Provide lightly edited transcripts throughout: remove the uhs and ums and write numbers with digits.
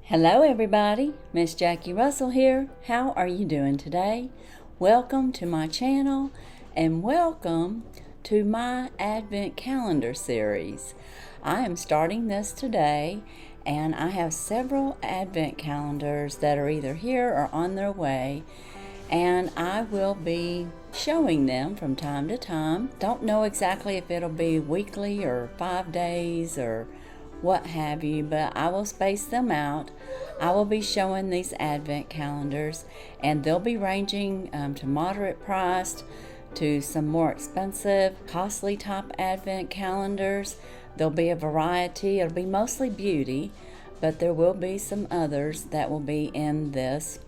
Hello everybody, Miss Jackie Russell here. How are you doing today? Welcome to my channel and welcome to my Advent Calendar series. I am starting this today and I have several Advent calendars that are either here or on their way, and I will be showing them from time to time. Don't know exactly if it'll be weekly or 5 days or what have you, but I will space them out. I will be showing these Advent calendars, and they'll be ranging to moderate priced to some more expensive, costly type Advent calendars. There'll be a variety. It'll be mostly beauty, but there will be some others that will be in this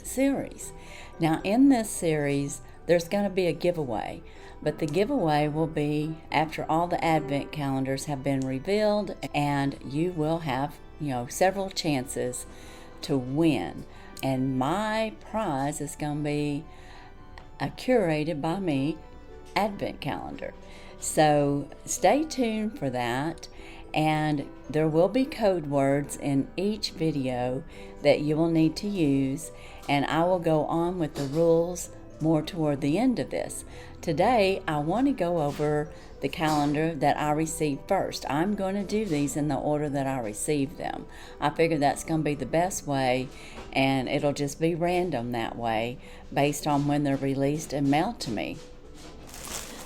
series. Now, in this series, there's going to be a giveaway, but the giveaway will be after all the Advent calendars have been revealed, and you will have, several chances to win. And my prize is going to be a curated by me Advent calendar. So stay tuned for that, and there will be code words in each video that you will need to use, and I will go on with the rules more toward the end of this. Today I want to go over the calendar that I received first. I'm going to do these in the order that I received them. I figure that's going to be the best way, and it'll just be random that way based on when they're released and mailed to me.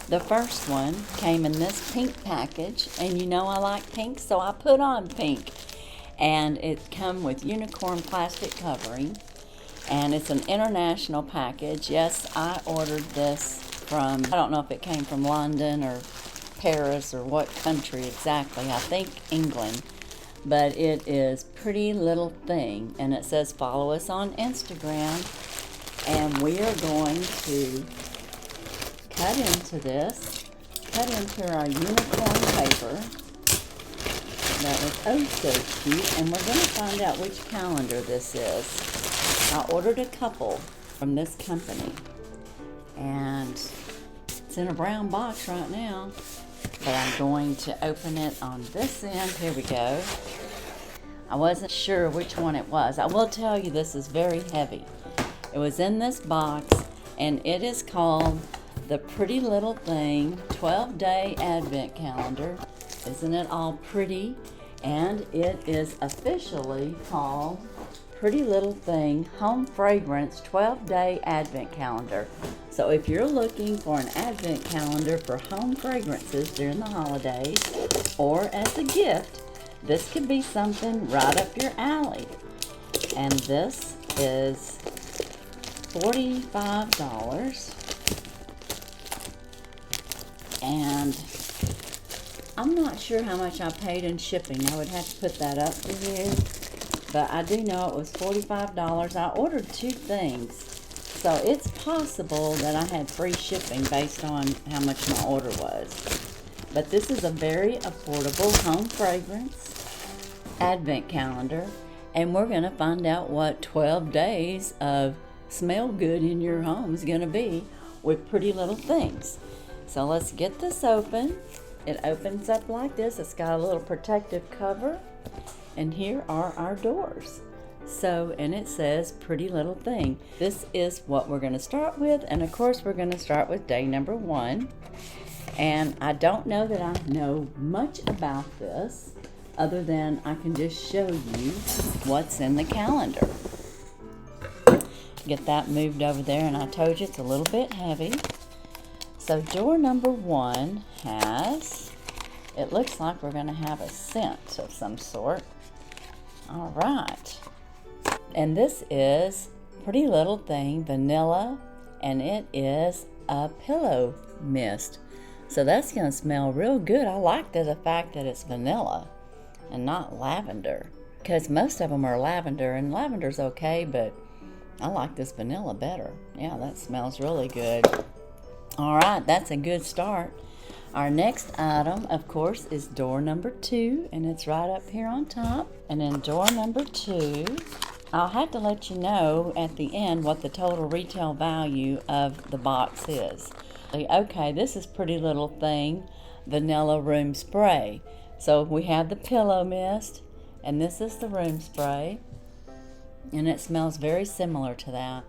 The first one came in this pink package, and you know I like pink, so I put on pink. And it come with unicorn plastic covering, and it's an international package. Yes, I ordered this from, I don't know if it came from London or Paris or what country exactly. I think England, but it is PrettyLlttleThing, and it says follow us on Instagram, and we are going to cut into our unicorn paper that was oh so cute, and we're going to find out which calendar this is. I ordered a couple from this company, and it's in a brown box right now, but I'm going to open it on this end. Here we go. I wasn't sure which one it was. I will tell you this is very heavy. It was in this box, and it is called the PrettyLlttleThing 12-Day Advent Calendar. Isn't it all pretty? And it is officially called PrettyLlttleThing Home Fragrance 12-Day Advent Calendar. So if you're looking for an Advent calendar for home fragrances during the holidays or as a gift, this could be something right up your alley. And this is $45. And I'm not sure how much I paid in shipping. I would have to put that up for you. But I do know it was $45. I ordered 2 things, so it's possible that I had free shipping based on how much my order was. But this is a very affordable home fragrance Advent calendar, and we're going to find out what 12 days of smell good in your home is going to be with PrettyLlttleThings. So let's get this open. It opens up like this. It's got a little protective cover. And here are our doors. So, and it says PrettyLlttleThing. This is what we're going to start with. And of course, we're going to start with day number 1. And I don't know that I know much about this, other than I can just show you what's in the calendar. Get that moved over there. And I told you it's a little bit heavy. So door number 1 has, it looks like we're going to have a scent of some sort. All right. And this is PrettyLlttleThing Vanilla, and it is a pillow mist. So that's going to smell real good. I like the fact that it's vanilla and not lavender, because most of them are lavender, and lavender's okay, but I like this vanilla better. Yeah, that smells really good. All right, that's a good start. Our next item, of course, is door number 2, and it's right up here on top. And in door number 2, I'll have to let you know at the end what the total retail value of the box is. Okay, this is PrettyLlttleThing Vanilla Room Spray. So we have the pillow mist, And this is the room spray. And it smells very similar to that.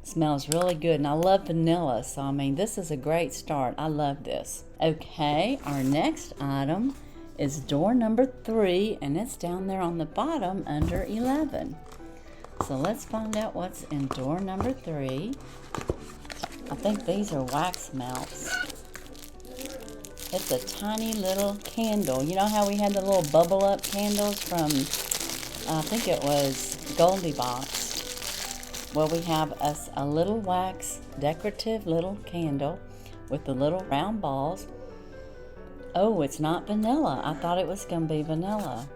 Smells really good, and I love vanilla, so I mean this is a great start. I love this. Okay, our next item is door number 3, and it's down there on the bottom under 11. So let's find out what's in door number 3. I think these are wax melts. It's a tiny little candle. You know how we had the little bubble up candles from, I think it was Goldilocks. Well, we have a little wax decorative little candle with the little round balls. Oh, it's not vanilla. I thought it was going to be vanilla.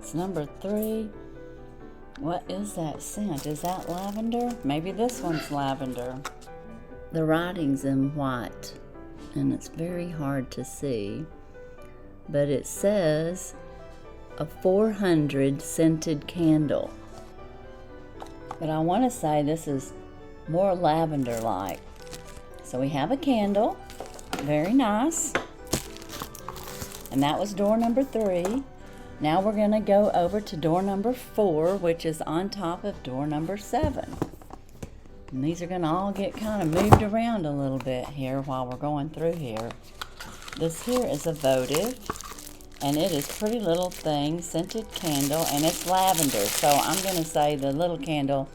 It's number 3. What is that scent? Is that lavender? Maybe this one's lavender. The writing's in white, and it's very hard to see. But it says a 400 scented candle. But I want to say this is more lavender-like. So we have a candle. Very nice. And that was door number 3. Now we're going to go over to door number 4, which is on top of door number 7. And these are going to all get kind of moved around a little bit here while we're going through here. This here is a votive. And it is PrettyLlttleThing scented candle, and it's lavender. So I'm going to say the little candle,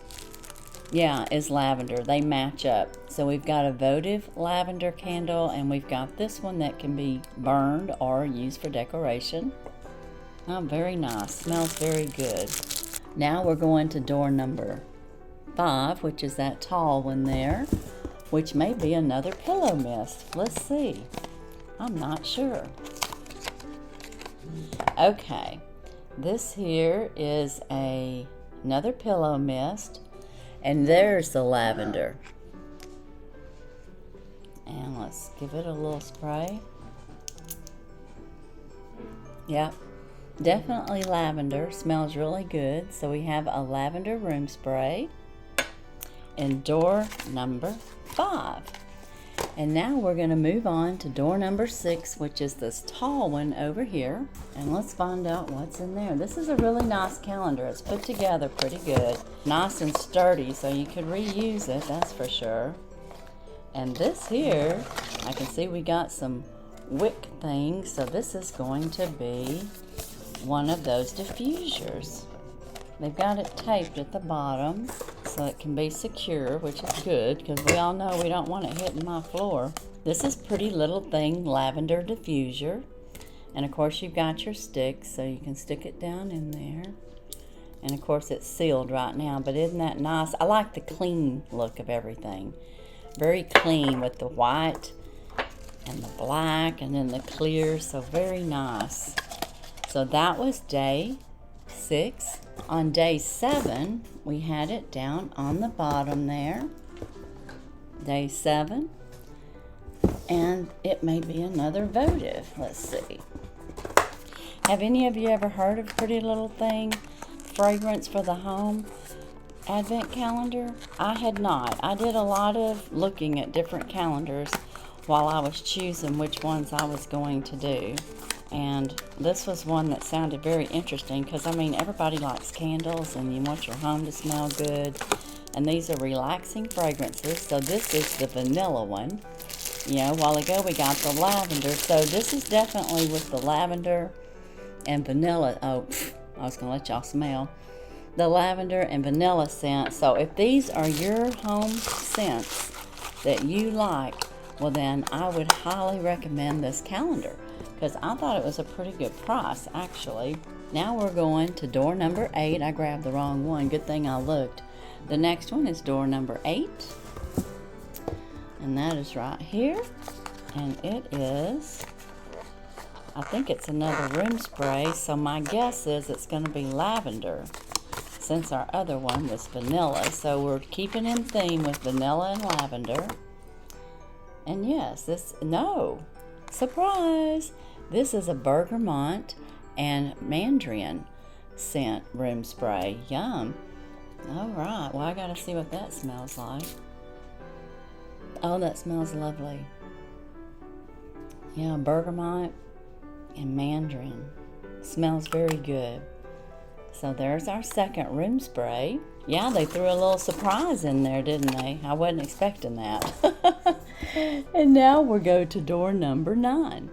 yeah, is lavender. They match up. So we've got a votive lavender candle, and we've got this one that can be burned or used for decoration. Oh, very nice. Smells very good. Now we're going to door number 5, which is that tall one there, which may be another pillow mist. Let's see. I'm not sure. Okay, this here is another pillow mist, and there's the lavender. And let's give it a little spray. Yep, definitely lavender. Smells really good. So we have a lavender room spray in door number 5. And now we're going to move on to door number 6, which is this tall one over here. And let's find out what's in there. This is a really nice calendar. It's put together pretty good. Nice and sturdy, so you could reuse it, that's for sure. And this here, I can see we got some wick things. So this is going to be one of those diffusers. They've got it taped at the bottom so it can be secure, which is good because we all know we don't want it hitting my floor. This is PrettyLlttleThing lavender diffuser. And of course you've got your sticks, so you can stick it down in there. And of course it's sealed right now, but isn't that nice? I like the clean look of everything. Very clean with the white and the black and then the clear, so very nice. So that was day 6. On day 7, we had it down on the bottom there. Day 7. And it may be another votive. Let's see. Have any of you ever heard of PrettyLlttleThing fragrance for the home advent calendar? I had not. I did a lot of looking at different calendars while I was choosing which ones I was going to do. And this was one that sounded very interesting because, I mean, everybody likes candles and you want your home to smell good. And these are relaxing fragrances. So this is the vanilla one. You know, a while ago we got the lavender. So this is definitely with the lavender and vanilla. Oh, I was going to let y'all smell. The lavender and vanilla scent. So if these are your home scents that you like, well then I would highly recommend this calendar, because I thought it was a pretty good price, actually. Now we're going to door number 8. I grabbed the wrong one. Good thing I looked. The next one is door number 8. And that is right here. And it is, I think it's another room spray, so my guess is it's going to be lavender, since our other one was vanilla. So we're keeping in theme with vanilla and lavender. And yes, surprise! This is a bergamot and mandarin scent room spray. Yum. Alright, well I gotta see what that smells like. Oh, that smells lovely. Yeah, bergamot and mandarin. Smells very good. So there's our second room spray. Yeah, they threw a little surprise in there, didn't they? I wasn't expecting that. And now we'll go to door number 9.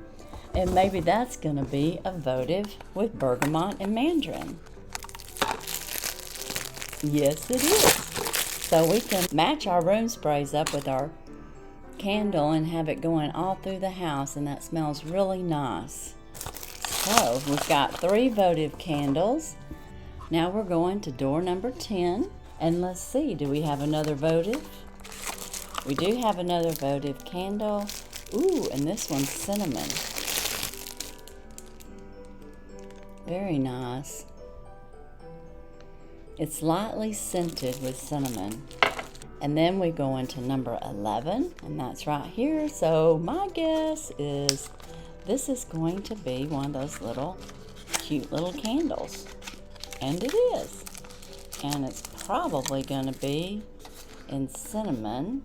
And maybe that's going to be a votive with bergamot and mandarin. Yes, it is. So we can match our room sprays up with our candle and have it going all through the house, and that smells really nice. So we've got 3 votive candles. Now we're going to door number 10, and let's see, do we have another votive? We do have another votive candle. Ooh, and this one's cinnamon. Very nice. It's lightly scented with cinnamon. And then we go into number 11, and that's right here. So my guess is this is going to be one of those little cute little candles. And it is. And it's probably going to be in cinnamon.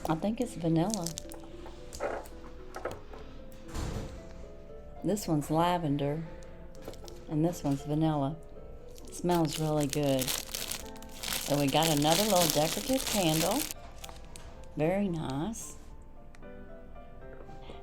I think it's vanilla. This one's lavender, and this one's vanilla. It smells really good. So we got another little decorative candle. Very nice.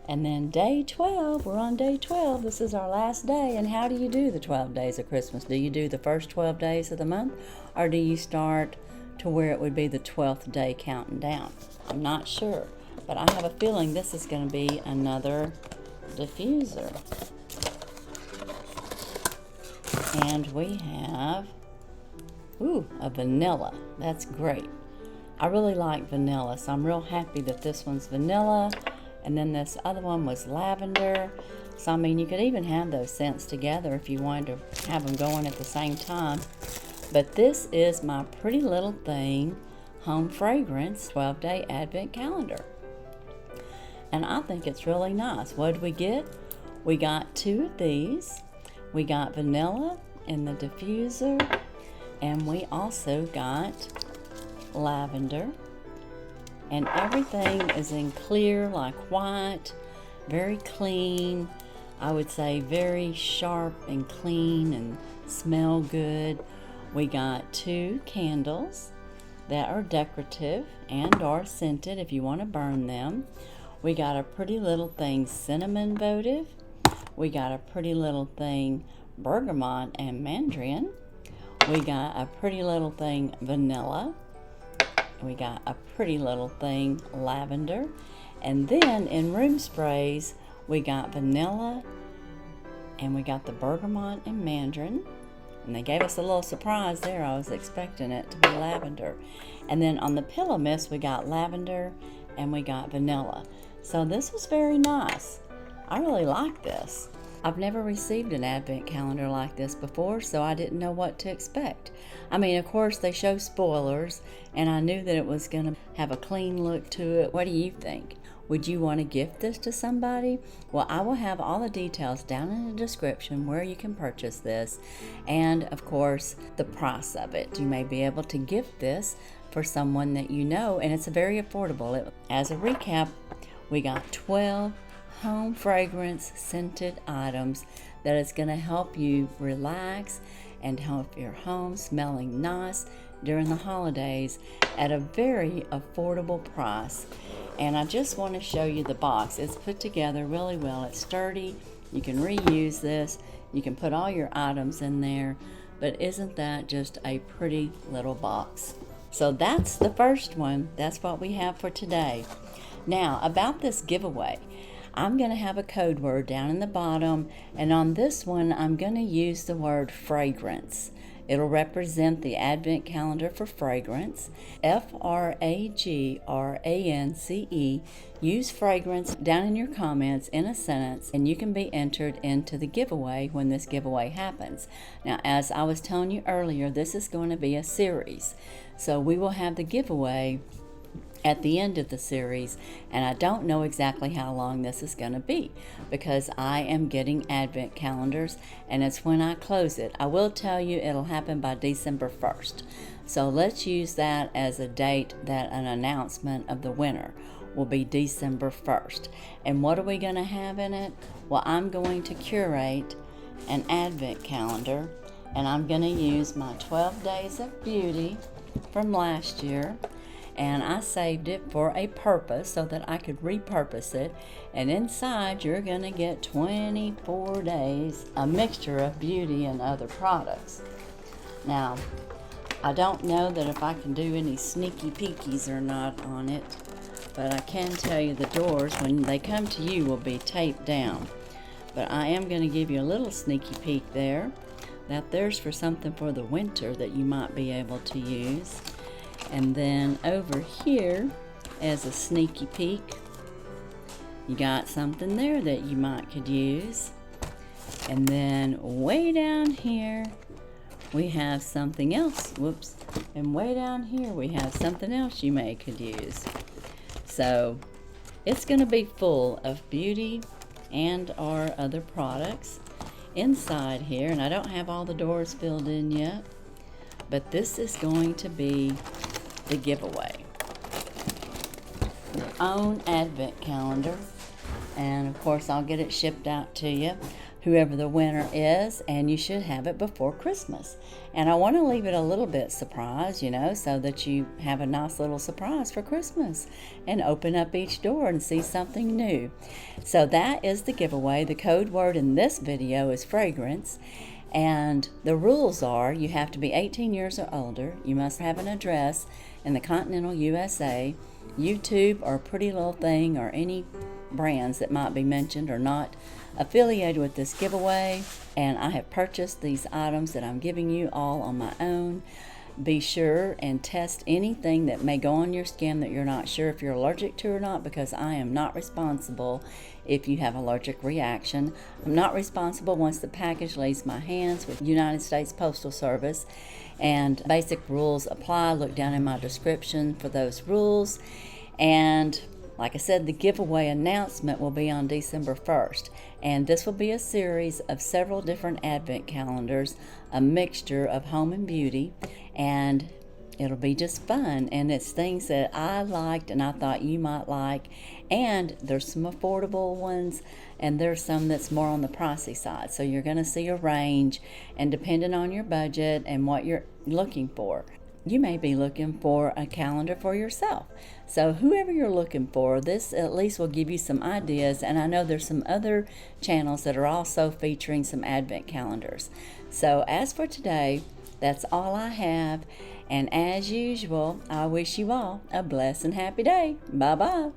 And then day 12, we're on day 12. This is our last day. And how do you do the 12 days of Christmas? Do you do the first 12 days of the month? Or do you start to where it would be the 12th day counting down? I'm not sure. But I have a feeling this is going to be another diffuser. And we have, ooh, a vanilla. That's great. I really like vanilla, so I'm real happy that this one's vanilla. And then this other one was lavender. So, I mean, you could even have those scents together if you wanted to have them going at the same time. But this is my PrettyLlttleThing home fragrance 12-day advent calendar. And I think it's really nice. What did we get? We got 2 of these. We got vanilla in the diffuser. And we also got lavender. And everything is in clear, like white, very clean. I would say very sharp and clean and smell good. We got 2 candles that are decorative and are scented if you want to burn them. We got a PrettyLlttleThing cinnamon votive. We got a PrettyLlttleThing bergamot and mandarin. We got a PrettyLlttleThing vanilla. We got a PrettyLlttleThing lavender. And then in room sprays, we got vanilla, and we got the bergamot and mandarin. And they gave us a little surprise there. I was expecting it to be lavender. And then on the pillow mist, we got lavender and we got vanilla. So this was very nice. I really like this. I've never received an advent calendar like this before, so I didn't know what to expect. I mean, of course, they show spoilers, and I knew that it was going to have a clean look to it. What do you think? Would you want to gift this to somebody? Well, I will have all the details down in the description where you can purchase this, and of course, the price of it. You may be able to gift this for someone that you know, and it's very affordable. As a recap, we got 12 home fragrance scented items that is going to help you relax and help your home smelling nice during the holidays at a very affordable price. And I just want to show you the box. It's put together really well. It's sturdy. You can reuse this. You can put all your items in there. But isn't that just a pretty little box? So that's the first one. That's what we have for today. Now, about this giveaway, I'm going to have a code word down in the bottom, and on this one I'm going to use the word fragrance. It'll represent the advent calendar for fragrance. F-R-A-G-R-A-N-C-E. Use fragrance down in your comments in a sentence, and you can be entered into the giveaway when this giveaway happens. Now, as I was telling you earlier, this is going to be a series. So we will have the giveaway at the end of the series, and I don't know exactly how long this is going to be because I am getting advent calendars, and it's when I close it. I will tell you it'll happen by December 1st. So let's use that as a date that an announcement of the winner will be December 1st. And what are we going to have in it? Well, I'm going to curate an advent calendar, And I'm going to use my 12 Days of Beauty from last year. And I saved it for a purpose so that I could repurpose it. And inside you're going to get 24 days, a mixture of beauty and other products. Now, I don't know that if I can do any sneaky peekies or not on it, but I can tell you the doors, when they come to you, will be taped down. But I am going to give you a little sneaky peek there, that there's for something for the winter that you might be able to use. And then over here, as a sneaky peek, you got something there that you might could use. And then way down here, we have something else. Whoops. And way down here, we have something else you may could use. So it's going to be full of beauty and our other products inside here. And I don't have all the doors filled in yet, but this is going to be the giveaway. Your own advent calendar. And of course I'll get it shipped out to you, whoever the winner is, and you should have it before Christmas. And I want to leave it a little bit surprise, so that you have a nice little surprise for Christmas and open up each door and see something new. So that is the giveaway. The code word in this video is fragrance. And the rules are, you have to be 18 years or older, you must have an address in the continental USA, YouTube or PrettyLlttleThing or any brands that might be mentioned are not affiliated with this giveaway. And I have purchased these items that I'm giving you all on my own. Be sure and test anything that may go on your skin that you're not sure if you're allergic to or not, because I am not responsible if you have allergic reaction. I'm not responsible once the package leaves my hands with United States Postal Service. And basic rules apply. Look down in my description for those rules. And like I said, the giveaway announcement will be on December 1st. And this will be a series of several different advent calendars, a mixture of home and beauty. And it'll be just fun. And it's things that I liked and I thought you might like. And there's some affordable ones, and there's some that's more on the pricey side. So you're going to see a range, and depending on your budget and what you're looking for, you may be looking for a calendar for yourself. So whoever you're looking for, this at least will give you some ideas. And I know there's some other channels that are also featuring some advent calendars. So as for today, that's all I have. And as usual, I wish you all a blessed and happy day. Bye-bye.